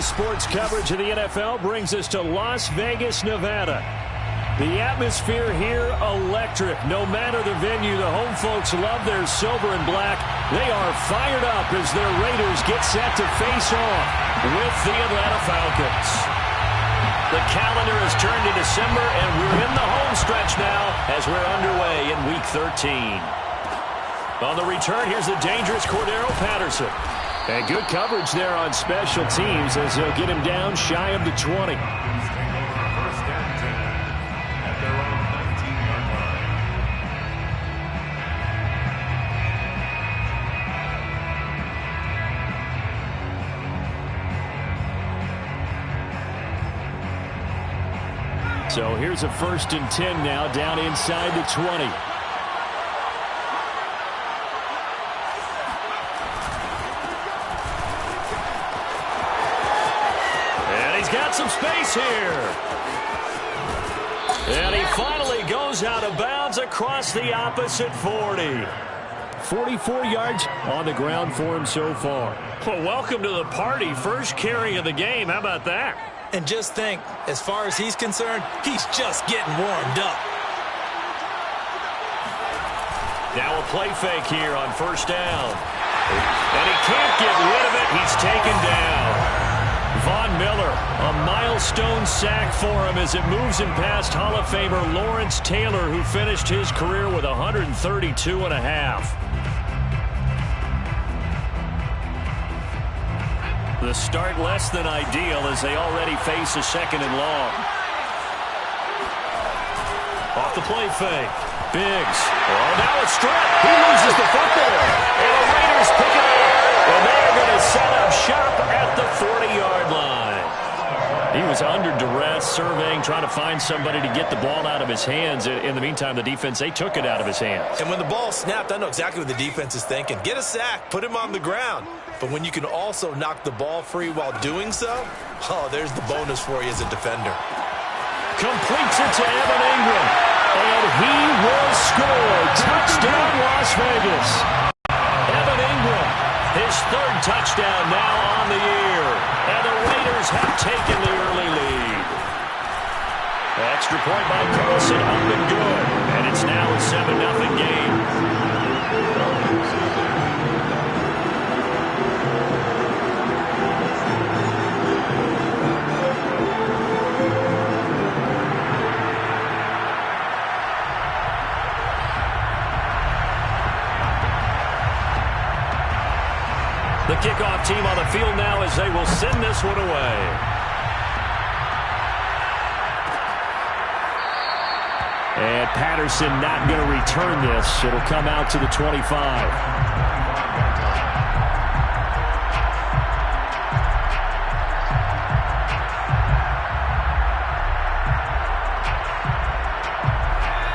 Daily sports coverage of the NFL brings us to Las Vegas, Nevada. The atmosphere here, electric. No matter the venue, the home folks love their silver and black. They are fired up as their Raiders get set to face off with the Atlanta Falcons. The calendar has turned to December, and we're in the home stretch now as we're underway in Week 13. On the return, here's the dangerous Cordero Patterson. And good coverage there on special teams as they'll get him down shy of the 20. So here's a 1st and 10 now down inside the 20. And he's got some space here. And he finally goes out of bounds across the opposite 40. 44 yards on the ground for him so far. Well, welcome to the party. First carry of the game. How about that? And just think, as far as he's concerned, he's just getting warmed up. Now a play fake here on 1st down. And he can't get rid of it. He's taken down. Von Miller, a milestone sack for him as it moves him past Hall of Famer Lawrence Taylor, who finished his career with 132 and a half. The start less than ideal as they already face a 2nd and long. Off the play fake. Biggs. Oh, now a strip. He loses the football. And the Raiders pick it up. And they're going to set up shop at the 40-yard line. He was under duress, surveying, trying to find somebody to get the ball out of his hands. In the meantime, the defense, they took it out of his hands. And when the ball snapped, I know exactly what the defense is thinking. Get a sack. Put him on the ground. But when you can also knock the ball free while doing so, oh, there's the bonus for you as a defender. Completes it to Evan Ingram. And he will score. Touchdown, Las Vegas. Evan Ingram, his 3rd touchdown now on the year. And the Raiders have taken the early lead. Extra point by Carlson, up and good. And it's now a 7-0 game. The kickoff team on the field now as they will send this one away. And Patterson not going to return this. It'll come out to the 25.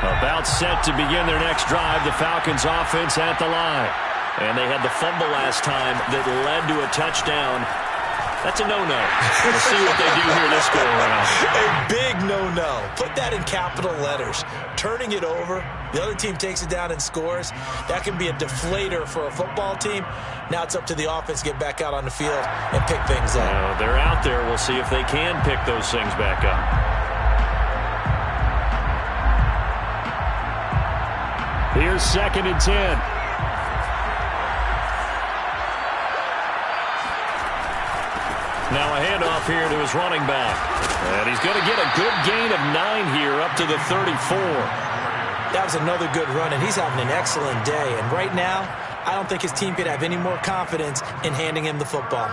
About set to begin their next drive. The Falcons offense at the line. And they had the fumble last time that led to a touchdown. That's a no-no. We'll see what they do here this go around. A big no-no. Put that in capital letters. Turning it over, the other team takes it down and scores. That can be a deflator for a football team. Now it's up to the offense to get back out on the field and pick things up. They're out there. We'll see if they can pick those things back up. Here's 2nd and 10. Now a handoff here to his running back. And he's going to get a good gain of 9 here up to the 34. That was another good run, and he's having an excellent day. And right now, I don't think his team could have any more confidence in handing him the football.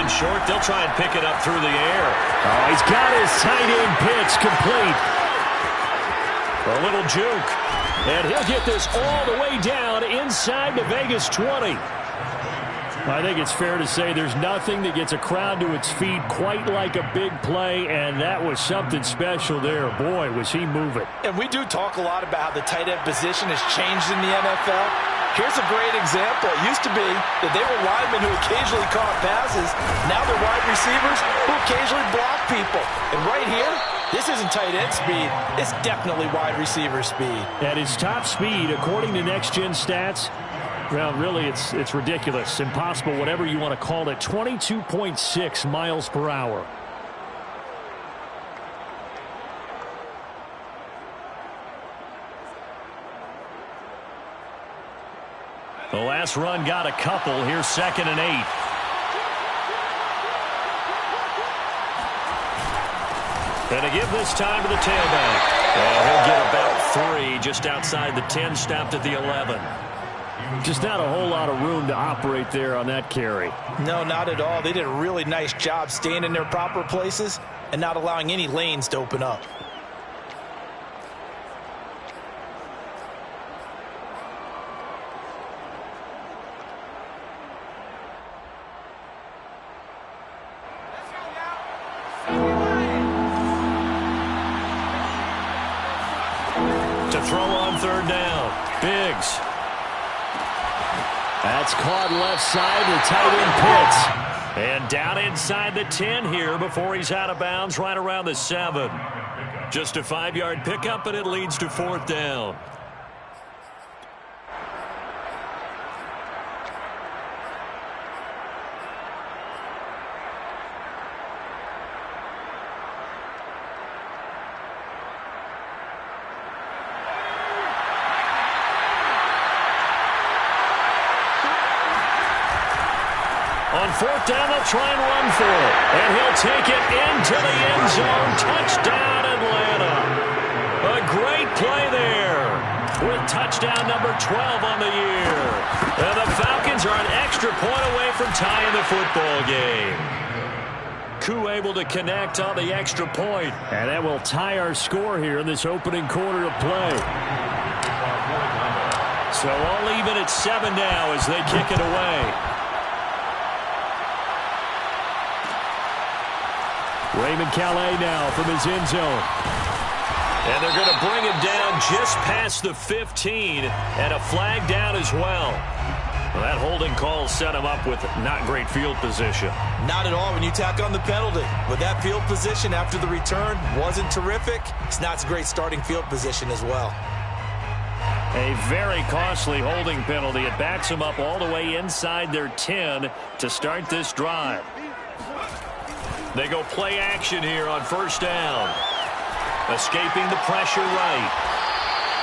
Short, they'll try and pick it up through the air. Oh, he's got his tight end pitch complete. A little juke. And he'll get this all the way down inside the Vegas 20. I think it's fair to say there's nothing that gets a crowd to its feet quite like a big play, and that was something special there. Boy, was he moving. And we do talk a lot about how the tight end position has changed in the NFL. Here's a great example. It used to be that they were linemen who occasionally caught passes. Now they're wide receivers who occasionally block people. And right here, this isn't tight end speed. It's definitely wide receiver speed. At his top speed, according to Next Gen Stats, well, really, it's ridiculous, impossible, whatever you want to call it, 22.6 miles per hour. The last run got a couple. Here's 2nd and 8. And to give this time to the tailback. He'll get about 3 just outside the 10, stopped at the 11. Just not a whole lot of room to operate there on that carry. No, not at all. They did a really nice job staying in their proper places and not allowing any lanes to open up. To throw on 3rd down. Biggs. That's caught left side. The tight end Pitts. And down inside the 10 here before he's out of bounds right around the 7. Just a 5-yard pickup, and it leads to 4th down. On 4th down, they'll try and run for it. And he'll take it into the end zone. Touchdown, Atlanta. A great play there with touchdown number 12 on the year. And the Falcons are an extra point away from tying the football game. Koo able to connect on the extra point. And that will tie our score here in this opening quarter of play. So all even at 7 now as they kick it away. Raymond Calais now from his end zone. And they're going to bring him down just past the 15, and a flag down as well. Well, that holding call set him up with not great field position. Not at all when you tack on the penalty. With that field position after the return wasn't terrific. It's not a great starting field position as well. A very costly holding penalty. It backs them up all the way inside their 10 to start this drive. They go play action here on 1st down. Escaping the pressure right.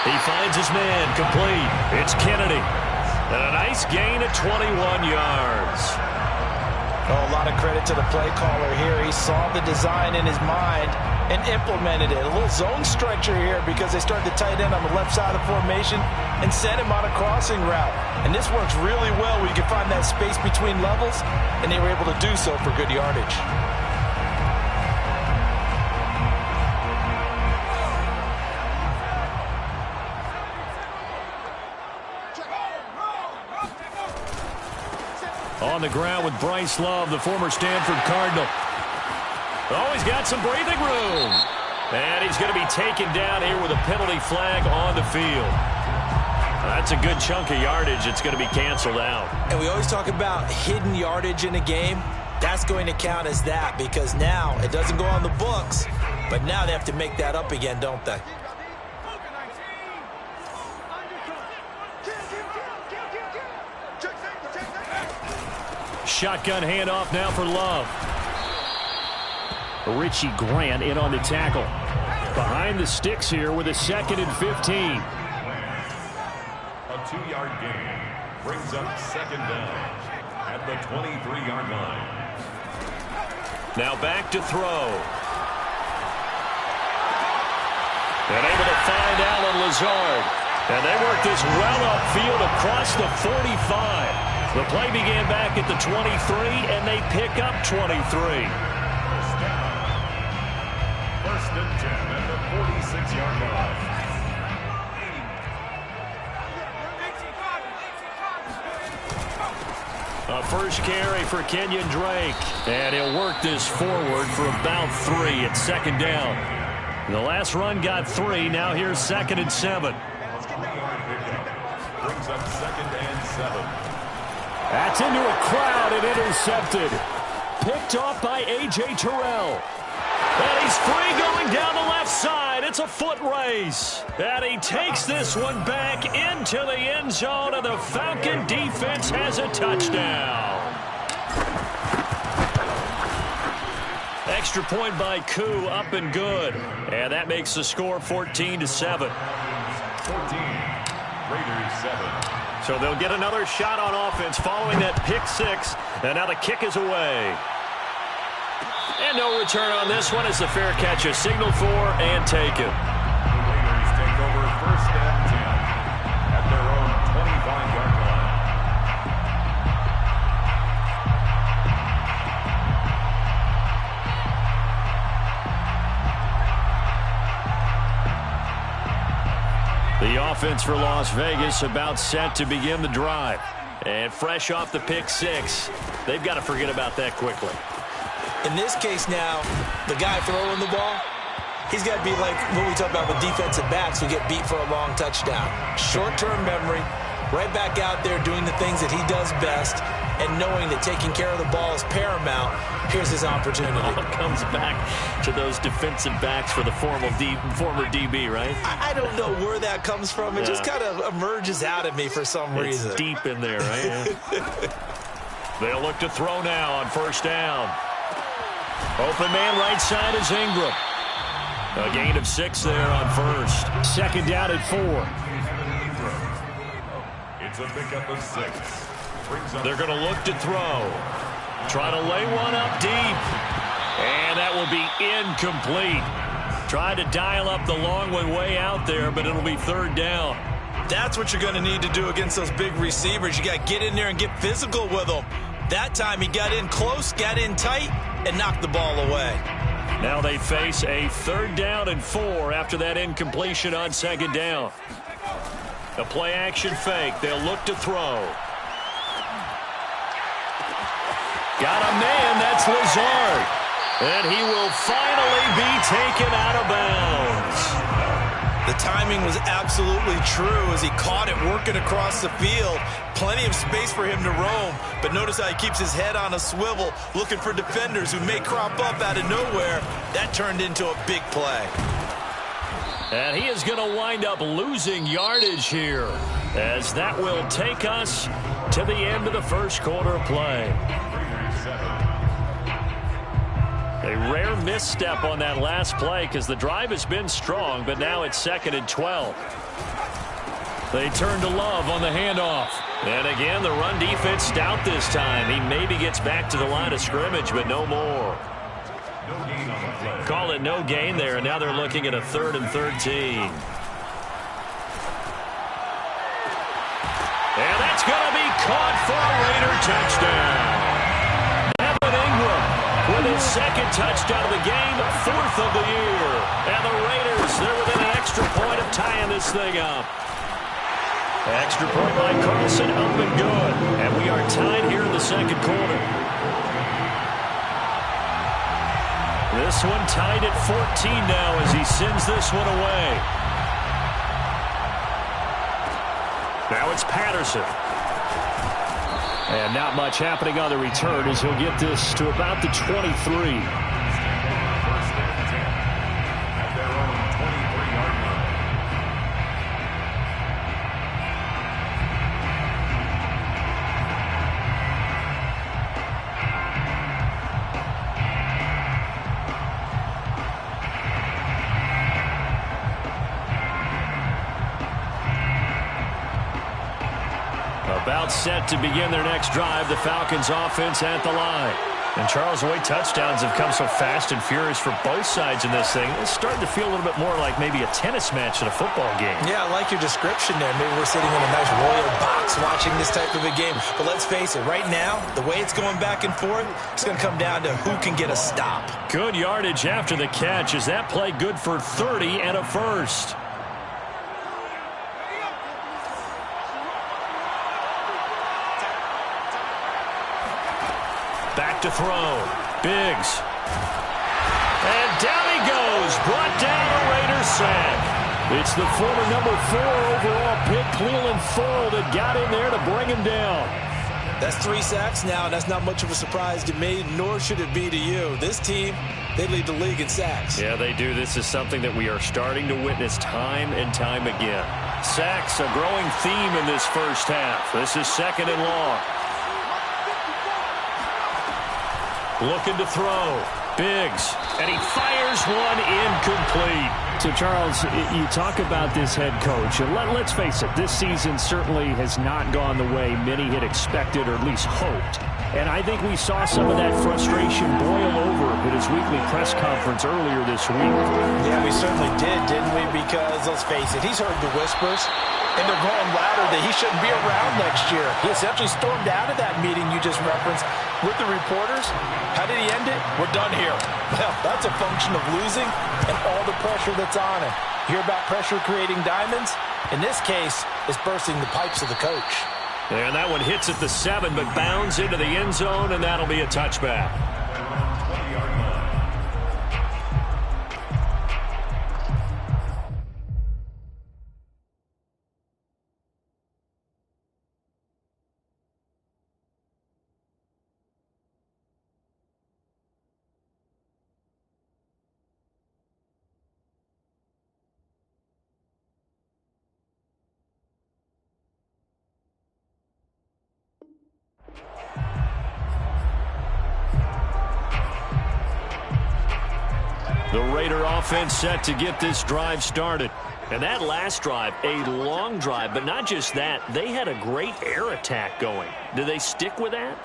He finds his man complete. It's Kennedy. And a nice gain of 21 yards. Oh, a lot of credit to the play caller here. He saw the design in his mind and implemented it. A little zone stretcher here because they started the tight end on the left side of the formation and sent him on a crossing route. And this works really well where you can find that space between levels, and they were able to do so for good yardage. On the ground with Bryce Love, the former Stanford Cardinal. Oh, he's got some breathing room. And he's going to be taken down here with a penalty flag on the field. That's a good chunk of yardage. It's going to be canceled out. And we always talk about hidden yardage in a game. That's going to count as that because now it doesn't go on the books, but now they have to make that up again, don't they? Shotgun handoff now for Love. Richie Grant in on the tackle. Behind the sticks here with a 2nd and 15. A 2-yard gain brings up 2nd down at the 23-yard line. Now back to throw. And able to find Alan Lazard. And they work this well upfield across the 45. The play began back at the 23, and they pick up 23. First and 10 at the 46-yard line. A first carry for Kenyon Drake. And he'll work this forward for about 3 at second down. The last run got 3. Now here's 2nd and 7. Brings up 2nd and 7. That's into a crowd and intercepted. Picked off by A.J. Terrell. And he's free going down the left side. It's a foot race. And he takes this one back into the end zone, and the Falcon defense has a touchdown. Extra point by Koo, up and good. And that makes the score 14-7. 14. Raiders 7. So they'll get another shot on offense following that pick 6. And now the kick is away. And no return on this one as the fair catch is signaled for and taken. The Raiders take over 1st and 10 at their own 25-yard line. The offense for Las Vegas about set to begin the drive. And fresh off the pick 6, they've got to forget about that quickly. In this case now, the guy throwing the ball, he's got to be like what we talk about with defensive backs who get beat for a long touchdown. Short-term memory, right back out there doing the things that he does best, and knowing that taking care of the ball is paramount. Here's his opportunity. All comes back to those defensive backs for the former DB, right? I don't know where that comes from. It just kind of emerges out of me for some reason. It's deep in there, right? They'll look to throw now on 1st down. Open man right side is Ingram. A gain of 6 there on 1st. 2nd down at 4. It's a pickup of 6. They're going to look to throw. Try to lay one up deep. And that will be incomplete. Try to dial up the long one way out there, but it'll be 3rd down. That's what you're going to need to do against those big receivers. You got to get in there and get physical with them. That time he got in close, got in tight, and knocked the ball away. Now they face a 3rd down and 4 after that incompletion on 2nd down. A play-action fake. They'll look to throw. Got a man. That's Lazard. And he will finally be taken out of bounds. The timing was absolutely true as he caught it working across the field. Plenty of space for him to roam, but notice how he keeps his head on a swivel, looking for defenders who may crop up out of nowhere. That turned into a big play. And he is going to wind up losing yardage here, as that will take us to the end of the 1st quarter of play. A rare misstep on that last play because the drive has been strong, but now it's 2nd and 12. They turn to Love on the handoff. And again, the run defense stout this time. He maybe gets back to the line of scrimmage, but no more. Call it no gain there, and now they're looking at a 3rd and 13. And that's going to be caught for a Raider touchdown. With his 2nd touchdown of the game, 4th of the year. And the Raiders, they're within an extra point of tying this thing up. Extra point by Carlson, up and good. And we are tied here in the 2nd quarter. This one tied at 14 now as he sends this one away. Now it's Patterson. And not much happening on the return as he'll get this to about the 23. 1st and 10 at their own 23-yard line. About set to begin their next drive, the Falcons offense at the line. And Charles, the way touchdowns have come so fast and furious for both sides in this thing, it's starting to feel a little bit more like maybe a tennis match in a football game. Yeah, I like your description there. Maybe we're sitting in a nice royal box watching this type of a game. But let's face it, right now, the way it's going back and forth, it's going to come down to who can get a stop. Good yardage after the catch. Is that play good for 30 and a first? Back to throw. Biggs. And down he goes. Brought down a Raiders sack. It's the former number 4 overall pick, Cleveland Farrell, that got in there to bring him down. That's 3 sacks now, and that's not much of a surprise to me, nor should it be to you. This team, they lead the league in sacks. Yeah, they do. This is something that we are starting to witness time and time again. Sacks, a growing theme in this first half. This is 2nd and long. Looking to throw. Biggs. And he fires one incomplete. So, Charles, you talk about this head coach. And let's face it, this season certainly has not gone the way many had expected or at least hoped. And I think we saw some of that frustration boil over at his weekly press conference earlier this week. Yeah, we certainly did, didn't we? Because, let's face it, he's heard the whispers, and they're growing louder that he shouldn't be around next year. He essentially stormed out of that meeting you just referenced with the reporters. How did he end it? We're done here. Well, that's a function of losing and all the pressure that's on him. Hear about pressure creating diamonds? In this case, it's bursting the pipes of the coach. And that one hits at the 7, but bounds into the end zone, and that'll be a touchback. The Raider offense set to get this drive started. And that last drive, a long drive, but not just that. They had a great air attack going. Do they stick with that?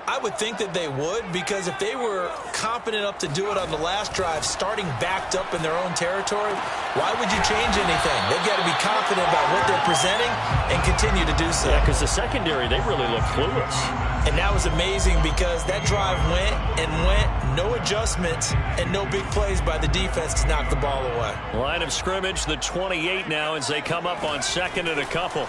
I would think that they would, because if they were confident enough to do it on the last drive, starting backed up in their own territory, why would you change anything? They've got to be confident about what they're presenting and continue to do so. Yeah, because the secondary, they really look clueless. And that was amazing because that drive went and went, no adjustments, and no big plays by the defense to knock the ball away. Line of scrimmage, the 28 now as they come up on 2nd and a couple.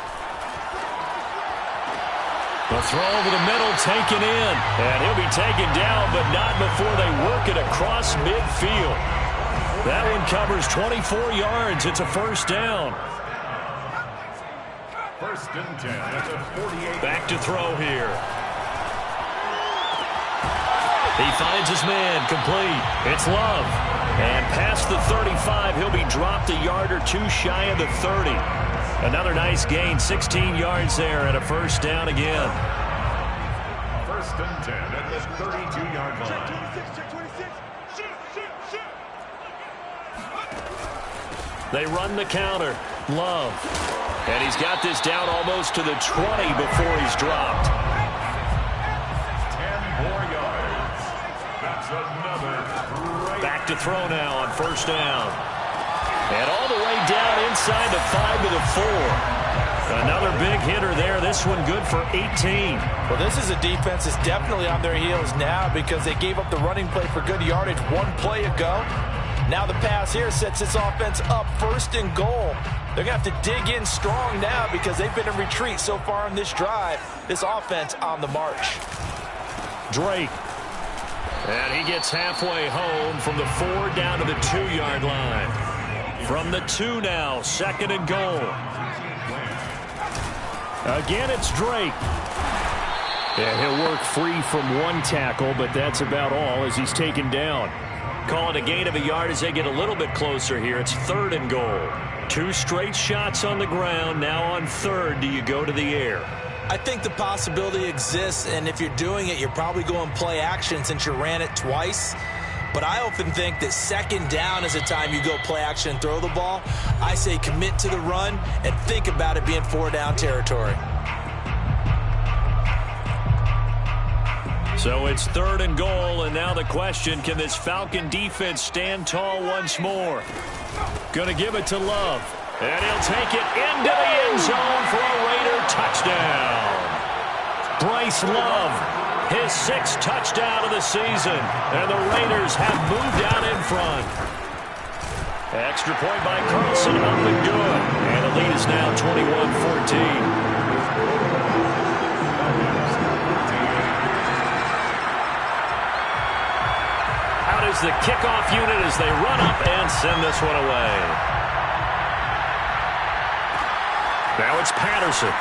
The throw over the middle, taken in. And he'll be taken down, but not before they work it across midfield. That one covers 24 yards. It's a first down. 1st and 10 at the 48. Back to throw here. He finds his man, complete. It's Love. And past the 35, he'll be dropped a yard or 2 shy of the 30. Another nice gain, 16 yards there, and a first down again. 1st and 10 at the 32-yard line. They run the counter. Love. And he's got this down almost to the 20 before he's dropped. 10 more yards. That's another great. Back to throw now on first down. And all the way down inside the 5 to the 4. Another big hitter there. This one good for 18. Well, this is a defense that's definitely on their heels now because they gave up the running play for good yardage 1 play ago. Now the pass here sets this offense up 1st and goal. They're going to have to dig in strong now because they've been in retreat so far on this drive. This offense on the march. Drake. And he gets halfway home from the 4 down to the 2-yard line. From the 2 now, 2nd and goal. Again, it's Drake. Yeah, he'll work free from 1 tackle, but that's about all as he's taken down. Call it a gain of a yard as they get a little bit closer here. It's 3rd and goal. 2 straight shots on the ground. Now on 3rd, do you go to the air? I think the possibility exists, and if you're doing it, you're probably going play action since you ran it twice. But I often think that 2nd down is the time you go play action and throw the ball. I say commit to the run and think about it being 4-down territory. So it's 3rd and goal, and now the question, can this Falcon defense stand tall once more? Gonna give it to Love. And he'll take it into the end zone for a Raider touchdown. Bryce Love, his 6th touchdown of the season. And the Raiders have moved out in front. Extra point by Carlson, up and good. And the lead is now 21-14. is the kickoff unit as they run up and send this one away. Now it's Patterson.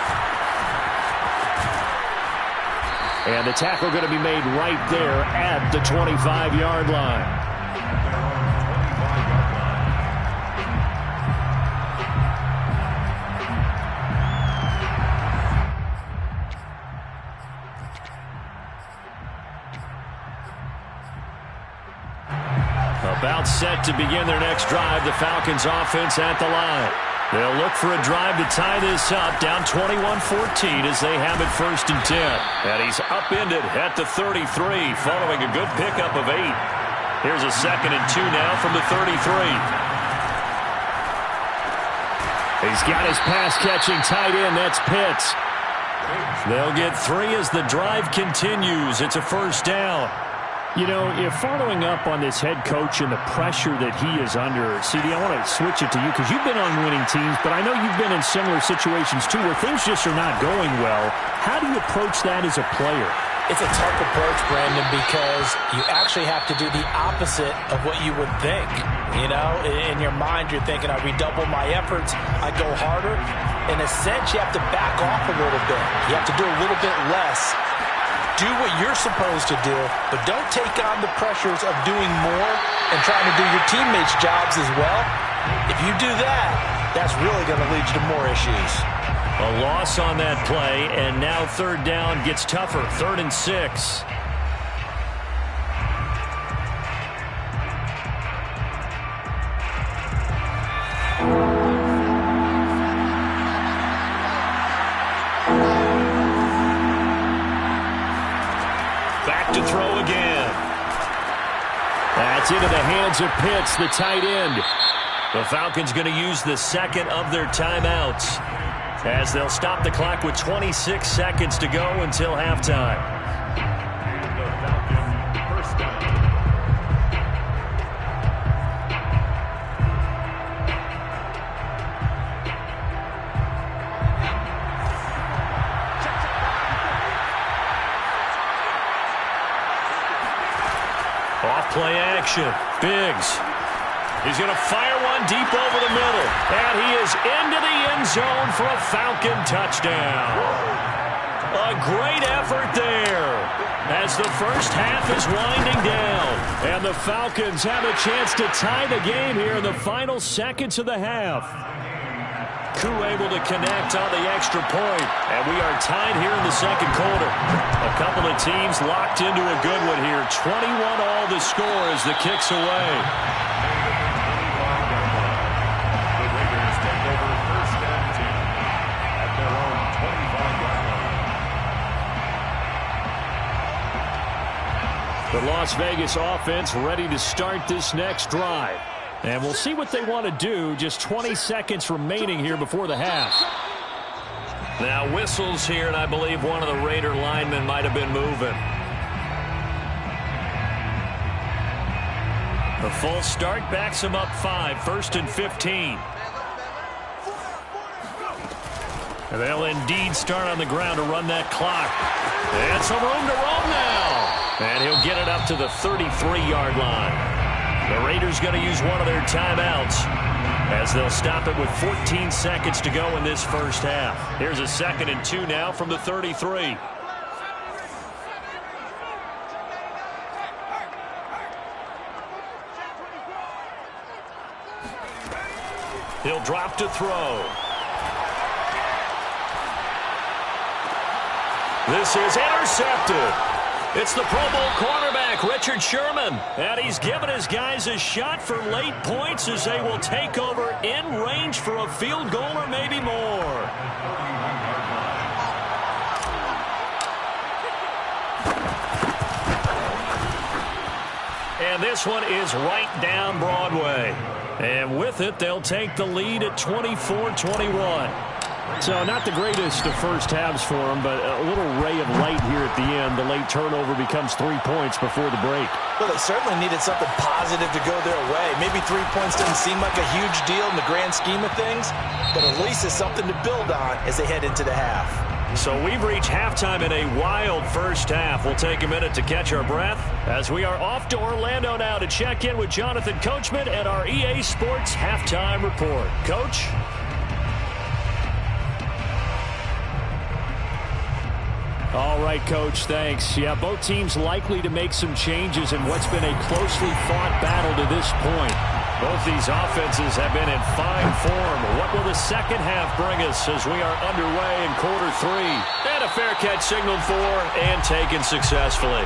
And the tackle going to be made right there at the 25-yard line. About set to begin their next drive, the Falcons offense at the line. They'll look for a drive to tie this up, down 21-14 as they have it 1st and 10. And he's upended at the 33 following a good pickup of 8. Here's a 2nd and 2 now from the 33. He's got his pass-catching tight end. That's Pitts. They'll get 3 as the drive continues. It's a 1st down. You know, if following up on this head coach and the pressure that he is under, CD, I want to switch it to you because you've been on winning teams, but I know you've been in similar situations too where things just are not going well. How do you approach that as a player? It's a tough approach, Brandon, because you actually have to do the opposite of what you would think. You know, in your mind, you're thinking, I redouble my efforts, I go harder. In a sense, you have to back off a little bit. You have to do a little bit less. Do what you're supposed to do, but don't take on the pressures of doing more and trying to do your teammates' jobs as well. If you do that, that's really going to lead you to more issues. A loss on that play, and now 3rd down gets tougher. 3rd and 6. To throw again. That's into the hands of Pitts, the tight end. The Falcons going to use the 2nd of their timeouts as they'll stop the clock with 26 seconds to go until halftime. The Falcons 1st down. Off-play action. Biggs. He's going to fire one deep over the middle. And he is into the end zone for a Falcon touchdown. A great effort there as the first half is winding down. And the Falcons have a chance to tie the game here in the final seconds of the half. Koo able to connect on the extra point. And we are tied here in the 2nd quarter. A couple of teams locked into a good one here. 21-all the score as the kick's away. The Raiders take over 1st and 10 at their own 25-yard line. The Las Vegas offense ready to start this next drive. And we'll see what they want to do. Just 20 seconds remaining here before the half. Now whistles here, and I believe one of the Raider linemen might have been moving. The full start backs him up 5. 1st and 15. And they'll indeed start on the ground to run that clock. And some room to roam now. And he'll get it up to the 33-yard line. The Raiders going to use one of their timeouts as they'll stop it with 14 seconds to go in this first half. Here's a 2nd and 2 now from the 33. He'll drop to throw. This is intercepted. It's the Pro Bowl cornerback, Richard Sherman. And he's given his guys a shot for late points as they will take over in range for a field goal or maybe more. And this one is right down Broadway. And with it, they'll take the lead at 24-21. So not the greatest of first halves for them, but a little ray of light here at the end. The late turnover becomes 3 points before the break. Well, they certainly needed something positive to go their way. Maybe 3 points doesn't seem like a huge deal in the grand scheme of things, but at least it's something to build on as they head into the half. So we've reached halftime in a wild first half. We'll take a minute to catch our breath as we are off to Orlando now to check in with Jonathan Coachman and our EA Sports Halftime Report. Coach? All right, Coach, thanks. Yeah, both teams likely to make some changes in what's been a closely fought battle to this point. Both these offenses have been in fine form. What will the second half bring us as we are underway in quarter three? And a fair catch signaled for and taken successfully.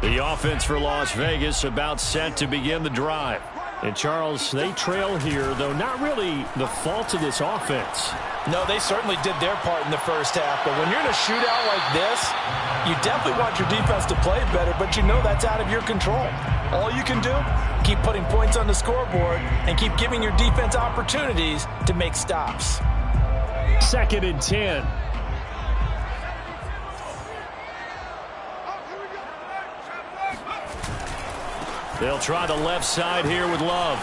The offense for Las Vegas about set to begin the drive. And, Charles, they trail here, though not really the fault of this offense. No, they certainly did their part in the first half. But when you're in a shootout like this, you definitely want your defense to play better, but you know that's out of your control. All you can do, keep putting points on the scoreboard and keep giving your defense opportunities to make stops. 2nd and 10. They'll try the left side here with Love.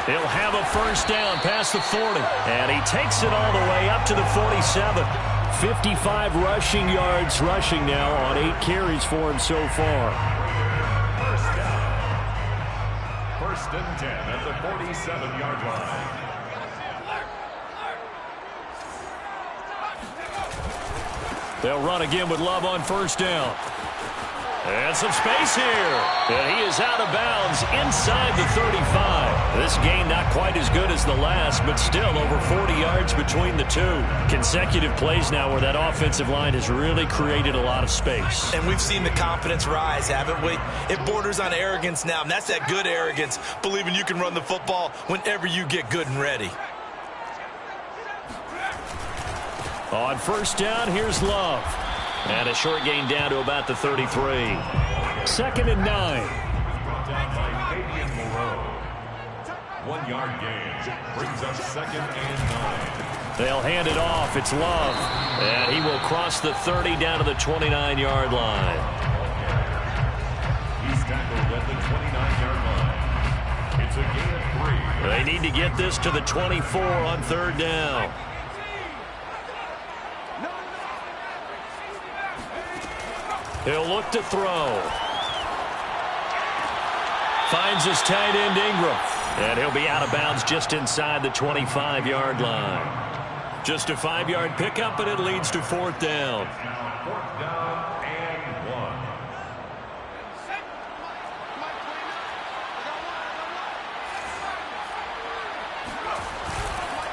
He'll have a first down past the 40. And he takes it all the way up to the 47. 55 rushing yards rushing now on 8 carries for him so far. First down. 1st and 10 at the 47-yard line. They'll run again with Love on first down. And some space here. And he is out of bounds inside the 35. This game not quite as good as the last, but still over 40 yards between the two. Consecutive plays now where that offensive line has really created a lot of space. And we've seen the confidence rise, haven't we? It borders on arrogance now, and that's that good arrogance, believing you can run the football whenever you get good and ready. On first down, here's Love. And a short gain down to about the 33. 2nd and 9. Brought down by Fabian Moreau. 1-yard gain brings up 2nd and 9. They'll hand it off. It's Love. And he will cross the 30 down to the 29-yard line. He's tackled at the 29-yard line. It's a gain of 3. They need to get this to the 24 on 3rd down. He'll look to throw. Finds his tight end Ingram. And he'll be out of bounds just inside the 25-yard line. Just a 5-yard pickup, and it leads to 4th down. 4th down and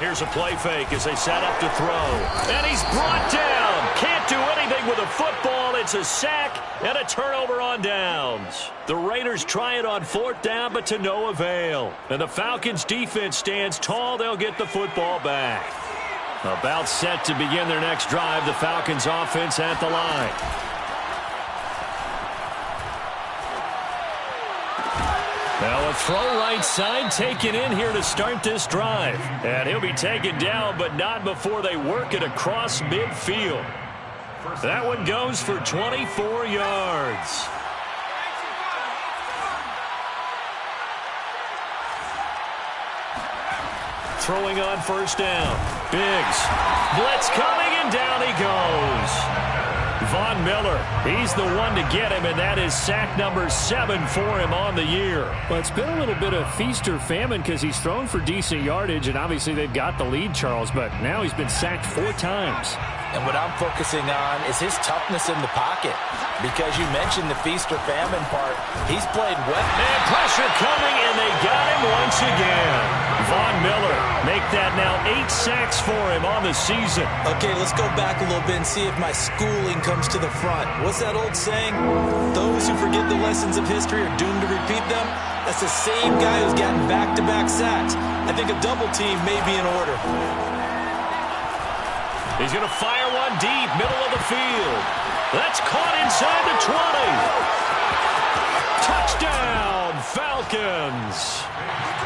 1. Here's a play fake as they set up to throw. And he's brought down. Can't do anything with a football. It's a sack and a turnover on downs. The Raiders try it on 4th down, but to no avail. And the Falcons' defense stands tall. They'll get the football back. About set to begin their next drive. The Falcons' offense at the line. Now a throw right side taken in here to start this drive. And he'll be taken down, but not before they work it across midfield. That one goes for 24 yards. Throwing on first down. Biggs. Blitz coming, and down he goes. Von Miller, he's the one to get him, and that is sack number 7 for him on the year. Well, it's been a little bit of feast or famine because he's thrown for decent yardage, and obviously they've got the lead, Charles, but now he's been sacked 4 times. And what I'm focusing on is his toughness in the pocket. Because you mentioned the feast or famine part. He's played well. And pressure coming, and they got him once again. Von Miller make that now 8 sacks for him on the season. Okay, let's go back a little bit and see if my schooling comes to the front. What's that old saying? Those who forget the lessons of history are doomed to repeat them. That's the same guy who's gotten back-to-back sacks. I think a double team may be in order. He's going to fire one deep, middle of the field. That's caught inside the 20. Touchdown, Hawkins.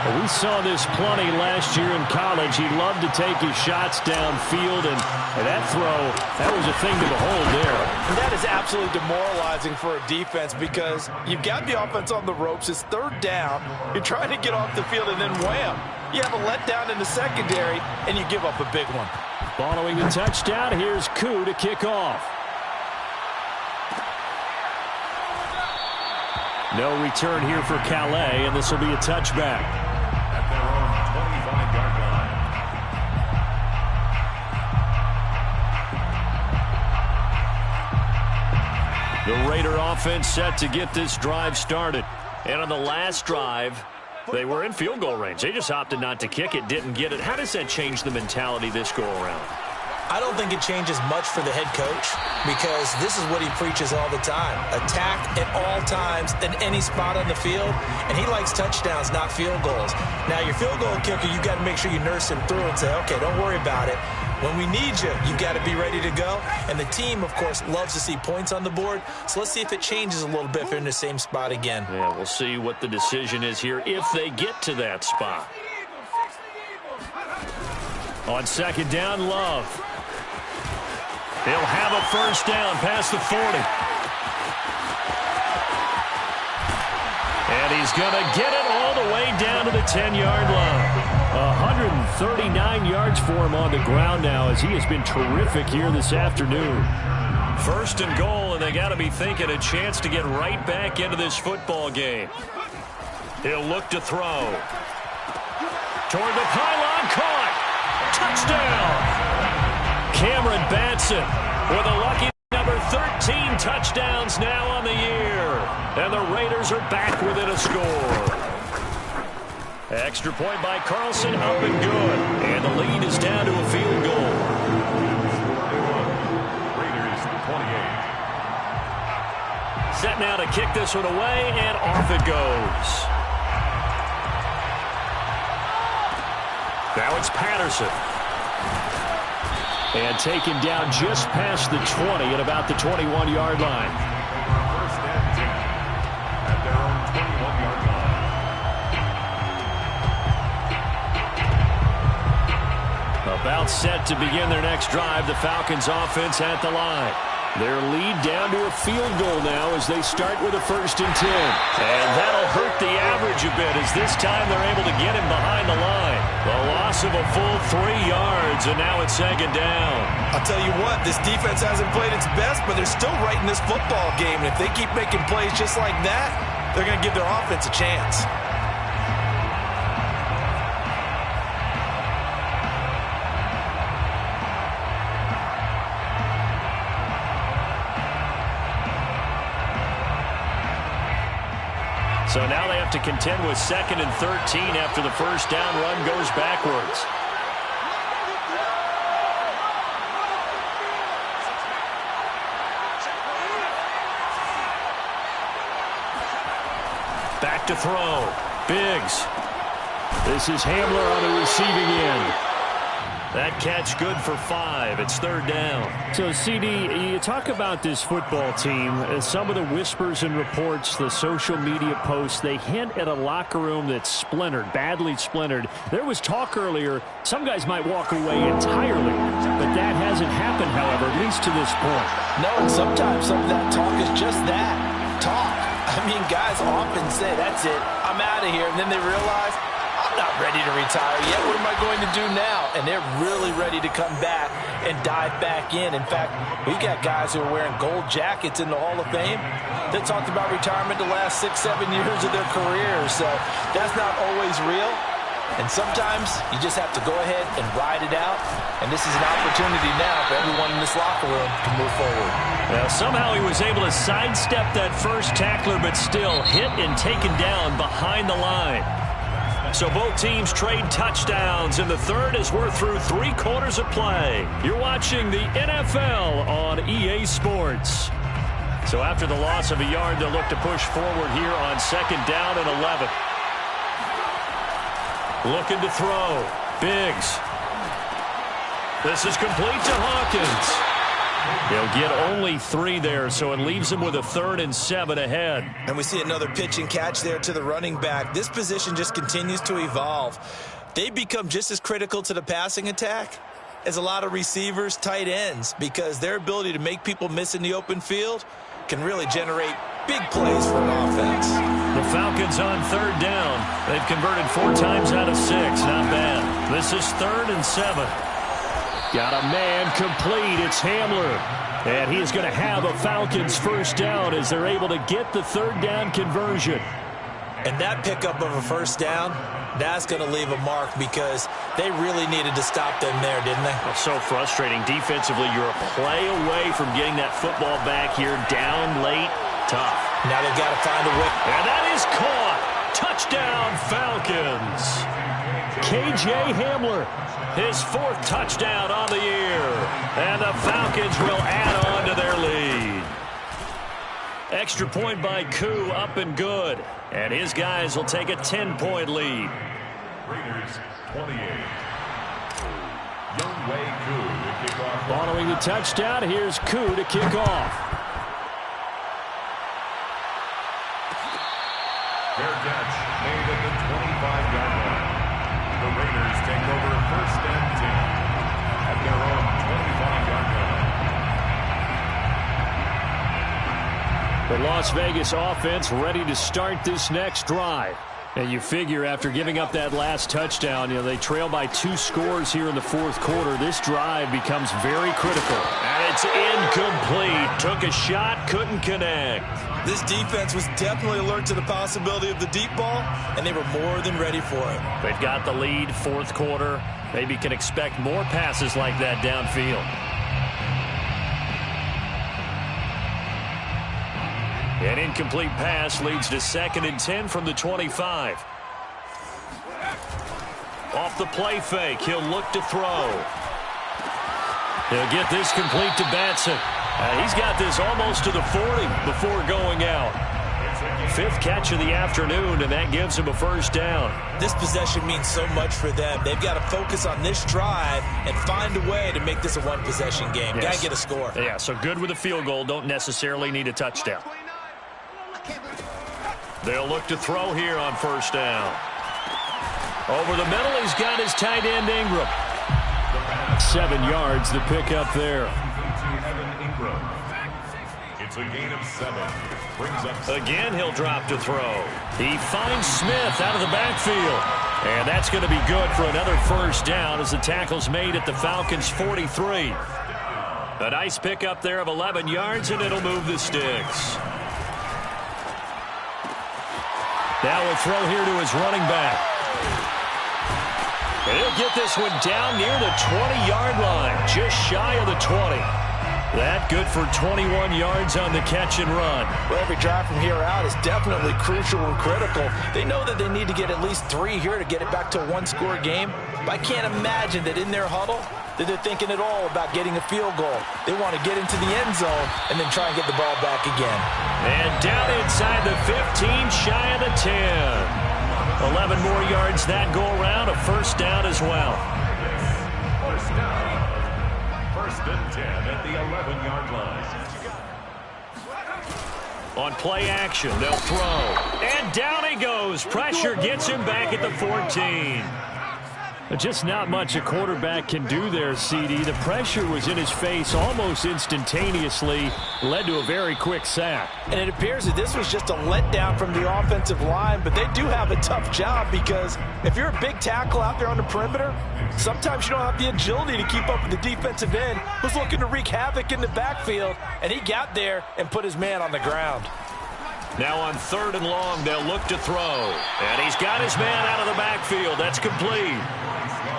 Well, we saw this plenty last year in college. He loved to take his shots downfield, and that throw, that was a thing to behold there. And that is absolutely demoralizing for a defense because you've got the offense on the ropes. It's third down. You're trying to get off the field, and then wham, you have a letdown in the secondary, and you give up a big one. Following the touchdown, here's Koo to kick off. No return here for Calais, and this will be a touchback. At their own 25-yard line. The Raider offense set to get this drive started. And on the last drive, they were in field goal range. They just opted not to kick it, didn't get it. How does that change the mentality this go-around? I don't think it changes much for the head coach because this is what he preaches all the time. Attack at all times in any spot on the field, and he likes touchdowns, not field goals. Now, your field goal kicker, you've got to make sure you nurse him through and say, okay, don't worry about it. When we need you, you've got to be ready to go. And the team, of course, loves to see points on the board. So let's see if it changes a little bit if they're in the same spot again. Yeah, we'll see what the decision is here if they get to that spot. On second down, Love. He'll have a first down past the 40. And he's going to get it all the way down to the 10-yard line. 139 yards for him on the ground now as he has been terrific here this afternoon. First and goal, and they got to be thinking a chance to get right back into this football game. He'll look to throw. Toward the pylon, caught. Touchdown. Cameron Batson with a lucky number 13 touchdowns now on the year. And the Raiders are back within a score. Extra point by Carlson, up and good. And the lead is down to a field goal. Raiders 28. Set now to kick this one away, and off it goes. Now it's Patterson. And taken down just past the 20 at about the 21-yard line. First and 10 at their own 21-yard line. About set to begin their next drive, the Falcons offense at the line. Their lead down to a field goal now as they start with a first and 10. And that'll hurt the average a bit as this time they're able to get him behind the line. The loss of a full 3 yards, and now it's second down. I'll tell you what, this defense hasn't played its best, but they're still right in this football game. And if they keep making plays just like that, they're going to give their offense a chance. So now they have to contend with second and 13 after the first down run goes backwards. Back to throw. Biggs. This is Hamler on the receiving end. That catch good for 5. It's third down. So, CD, you talk about this football team. Some of the whispers and reports, the social media posts, they hint at a locker room that's splintered, badly splintered. There was talk earlier, some guys might walk away entirely, but that hasn't happened, however, at least to this point. No, and sometimes some of that talk is just that, talk. I mean, guys often say, that's it, I'm out of here, and then they realize, I'm not ready to retire yet. What am I going to do now? And they're really ready to come back and dive back in. In fact, we've got guys who are wearing gold jackets in the Hall of Fame that talked about retirement the last 6-7 years of their careers. So that's not always real. And sometimes you just have to go ahead and ride it out. And this is an opportunity now for everyone in this locker room to move forward. Well, somehow he was able to sidestep that first tackler, but still hit and taken down behind the line. So both teams trade touchdowns in the third as we're through 3 quarters of play. You're watching the NFL on EA Sports. So after the loss of a yard, they'll look to push forward here on second down and 11. Looking to throw. Biggs. This is complete to Hawkins. They'll get only 3 there, so it leaves them with a 3rd and 7 ahead. And we see another pitch and catch there to the running back. This position just continues to evolve. They become just as critical to the passing attack as a lot of receivers, tight ends, because their ability to make people miss in the open field can really generate big plays for an offense. The Falcons on 3rd down. They've converted 4 times out of 6. Not bad. This is 3rd and 7. Got a man complete. It's Hamler. And he's going to have a Falcons first down as they're able to get the 3rd down conversion. And that pickup of a first down, that's going to leave a mark because they really needed to stop them there, didn't they? Well, so frustrating. Defensively, you're a play away from getting that football back here. Down late, tough. Now they've got to find a way. And that is caught. Touchdown, Falcons. K.J. Hamler, his 4th touchdown on the year. And the Falcons will add on to their lead. Extra point by Koo, up and good. And his guys will take a 10-point lead. Raiders 28. Youngway Koo to kick off. Following the touchdown, here's Koo to kick off. Fair catch made at the 25-yard line. The Raiders take over 1st and 10 at their own 25-yard line. The Las Vegas offense ready to start this next drive. And you figure after giving up that last touchdown, they trail by 2 scores here in the 4th quarter. This drive becomes very critical. And it's incomplete. Took a shot, couldn't connect. This defense was definitely alert to the possibility of the deep ball, and they were more than ready for it. They've got the lead, 4th quarter. Maybe can expect more passes like that downfield. An incomplete pass leads to 2nd and 10 from the 25. Off the play fake, he'll look to throw. He'll get this complete to Batson. He's got this almost to the 40 before going out. 5th catch of the afternoon, and that gives him a first down. This possession means so much for them. They've got to focus on this drive and find a way to make this a one-possession game. Yes. Got to get a score. Yeah, so good with a field goal. Don't necessarily need a touchdown. They'll look to throw here on first down. Over the middle, he's got his tight end Ingram. 7 yards, the pickup there. It's a gain of 7. Brings up Again, he'll drop to throw. He finds Smith out of the backfield. And that's going to be good for another first down as the tackle's made at the Falcons' 43. A nice pickup there of 11 yards, and it'll move the sticks. Now a throw here to his running back. And he'll get this one down near the 20-yard line, just shy of the 20. That good for 21 yards on the catch and run. Well, every drive from here out is definitely crucial and critical. They know that they need to get at least 3 here to get it back to a 1-score game. But I can't imagine that in their huddle that they're thinking at all about getting a field goal. They want to get into the end zone and then try and get the ball back again. And down inside the 15, shy of the 10. 11 more yards that go around, a first down as well. First down. 1st and 10 at the 11-yard line. On play action, they'll throw. And down he goes. Pressure gets him back at the 14. Just not much a quarterback can do there, CD. The pressure was in his face almost instantaneously, led to a very quick sack. And it appears that this was just a letdown from the offensive line, but they do have a tough job because if you're a big tackle out there on the perimeter, sometimes you don't have the agility to keep up with the defensive end who's looking to wreak havoc in the backfield, and he got there and put his man on the ground. Now on 3rd and long, they'll look to throw. And he's got his man out of the backfield. That's complete.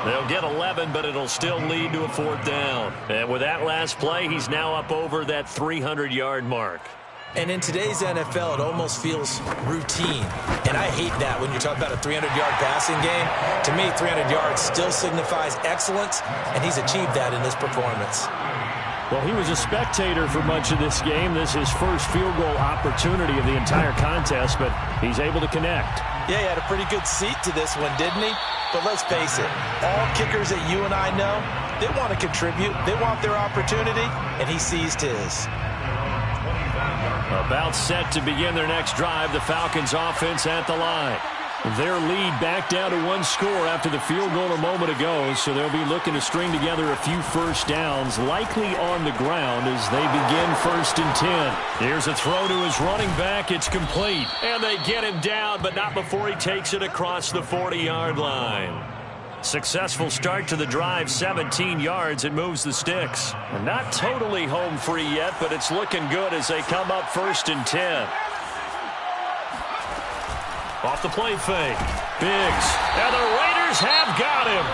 They'll get 11, but it'll still lead to a 4th down. And with that last play, he's now up over that 300-yard mark. And in today's NFL, it almost feels routine. And I hate that when you're talking about a 300-yard passing game. To me, 300 yards still signifies excellence, and he's achieved that in this performance. Well, he was a spectator for much of this game. This is his first field goal opportunity of the entire contest, but he's able to connect. Yeah, he had a pretty good seat to this one, didn't he? But let's face it, all kickers that you and I know, They want to contribute. They want their opportunity, and he seized his. About set to begin their next drive, the Falcons offense at the line. Their lead back down to one score after the field goal a moment ago, so they'll be looking to string together a few first downs, likely on the ground as they begin 1st and 10. Here's a throw to his running back. It's complete. And they get him down, but not before he takes it across the 40-yard line. Successful start to the drive, 17 yards. It moves the sticks. And not totally home free yet, but it's looking good as they come up 1st and 10. Off the play fake. Biggs. And the Raiders have got him.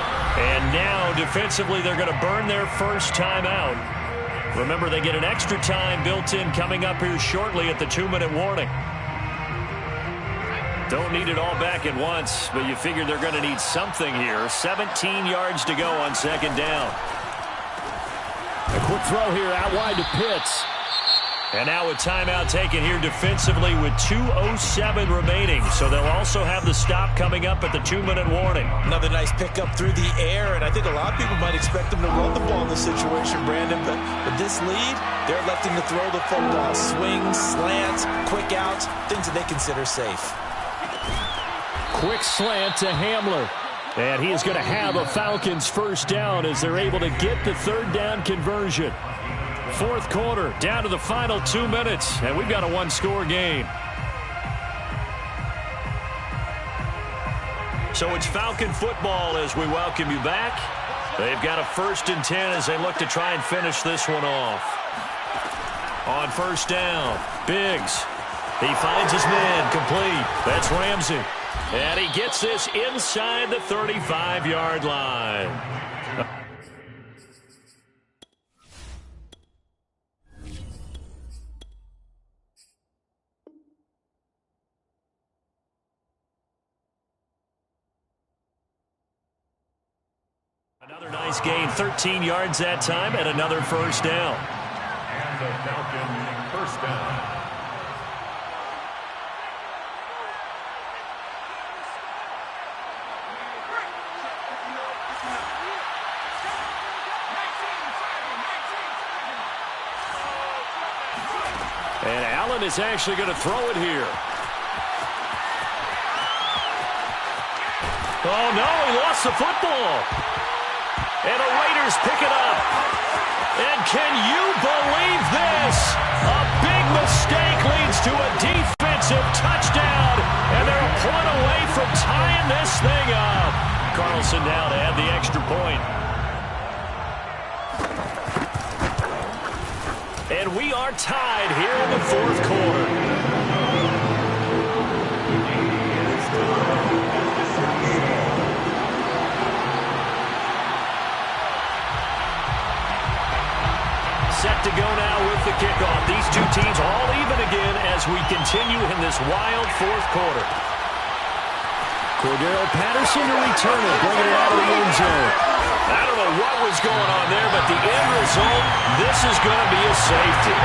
And now, defensively, they're going to burn their first time out. Remember, they get an extra time built in coming up here shortly at the 2-minute warning. Don't need it all back at once, but you figure they're going to need something here. 17 yards to go on 2nd down. A quick throw here out wide to Pitts. And now a timeout taken here defensively with 2:07 remaining. So they'll also have the stop coming up at the 2-minute warning. Another nice pickup through the air, and I think a lot of people might expect them to run the ball in this situation, Brandon. But with this lead, they're electing to throw the football. Swings, slants, quick outs, things that they consider safe. Quick slant to Hamler. And he is going to have a Falcons first down as they're able to get the 3rd down conversion. 4th quarter, down to the final 2 minutes, and we've got a 1-score game. So it's Falcon football as we welcome you back. They've got a 1st and 10 as they look to try and finish this one off. On 1st down, Biggs. He finds his man, complete. That's Ramsey. And he gets this inside the 35-yard line. Another nice gain, 13 yards that time, and another first down. And the Falcons first down. And Allen is actually going to throw it here. Oh, no, he lost the football. And the Raiders pick it up. And can you believe this? A big mistake leads to a defensive touchdown. And they're a point away from tying this thing up. Carlson now to add the extra point. And we are tied here in the 4th quarter. Set to go now with the kickoff. These two teams all even again as we continue in this wild 4th quarter. Cordero Patterson to return it, bringing it out of the end zone. I don't know what was going on there, but the end result, this is going to be a safety.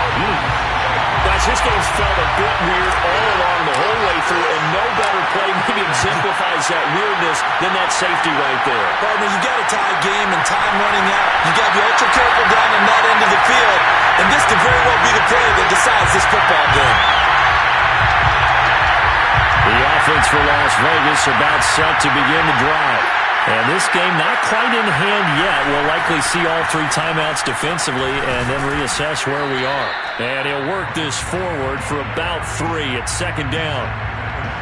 Guys, this game's felt a bit weird all along the whole way through, and no better play maybe exemplifies that weirdness than that safety right there. Partner, you got a tie game and time running out. You got to be ultra careful down in that end of the field, and this could very well be the play that decides this football game. The offense for Las Vegas about set to begin the drive. And this game not quite in hand yet. We'll likely see all 3 timeouts defensively and then reassess where we are. And he'll work this forward for about 3 at 2nd down.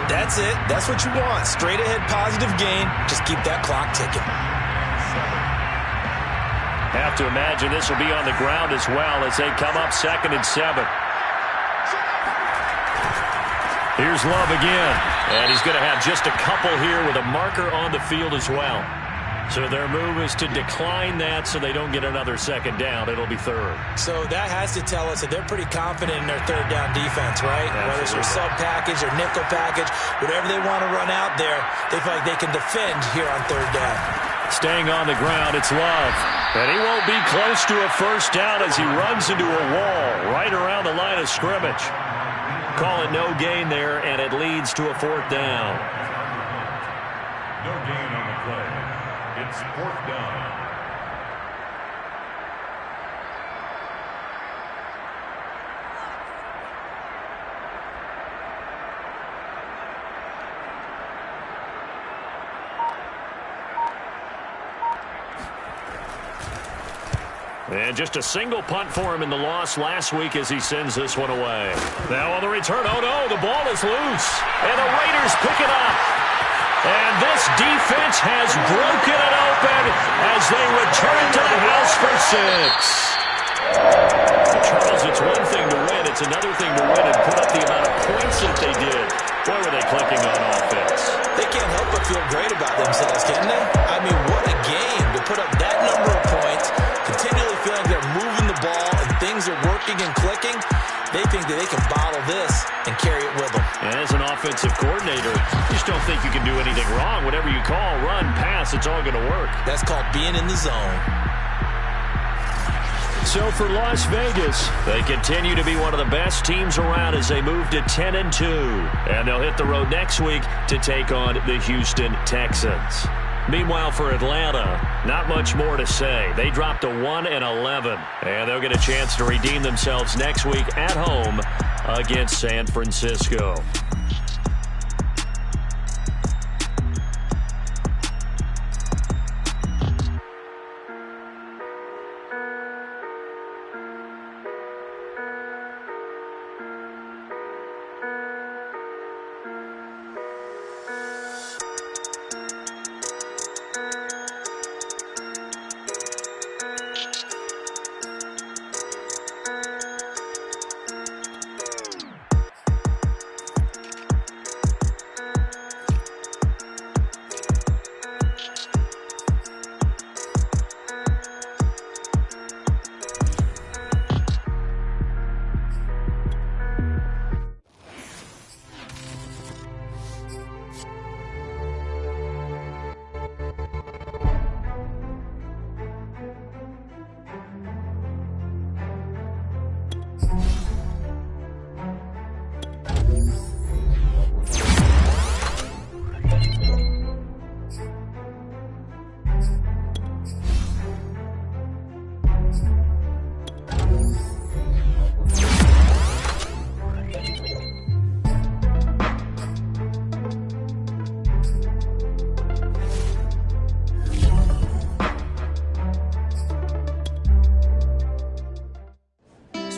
That's it. That's what you want. Straight ahead positive gain. Just keep that clock ticking. Have to imagine this will be on the ground as well as they come up 2nd and 7. Here's Love again. And he's going to have just a couple here with a marker on the field as well. So their move is to decline that so they don't get another 2nd down. It'll be 3rd. So that has to tell us that they're pretty confident in their 3rd down defense, right? Absolutely. Whether it's their sub package or nickel package, whatever they want to run out there, they feel like they can defend here on 3rd down. Staying on the ground, it's Love. And he won't be close to a first down as he runs into a wall right around the line of scrimmage. Call it no gain there, and it leads to a 4th down. No gain on the play. It's 4th down. And just a single punt for him in the loss last week as he sends this one away. Now on the return, oh no, the ball is loose. And the Raiders pick it up. And this defense has broken it open as they return to the house for 6. Charles, it's one thing to win. It's another thing to win and put up the amount of points that they did. Boy, were they clicking on offense. They can't help but feel great about themselves, can they? I mean, what a game to put up that number of points, continually feeling they're moving the ball and things are working and clicking. They think that they can bottle this and carry it with them. And as an offensive coordinator, you just don't think you can do anything wrong. Whatever you call, run, pass, it's all going to work. That's called being in the zone. So for Las Vegas, they continue to be one of the best teams around as they move to 10-2. And they'll hit the road next week to take on the Houston Texans. Meanwhile, for Atlanta, not much more to say. They dropped to 1-11, and they'll get a chance to redeem themselves next week at home against San Francisco.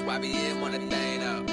Why be in one thing up?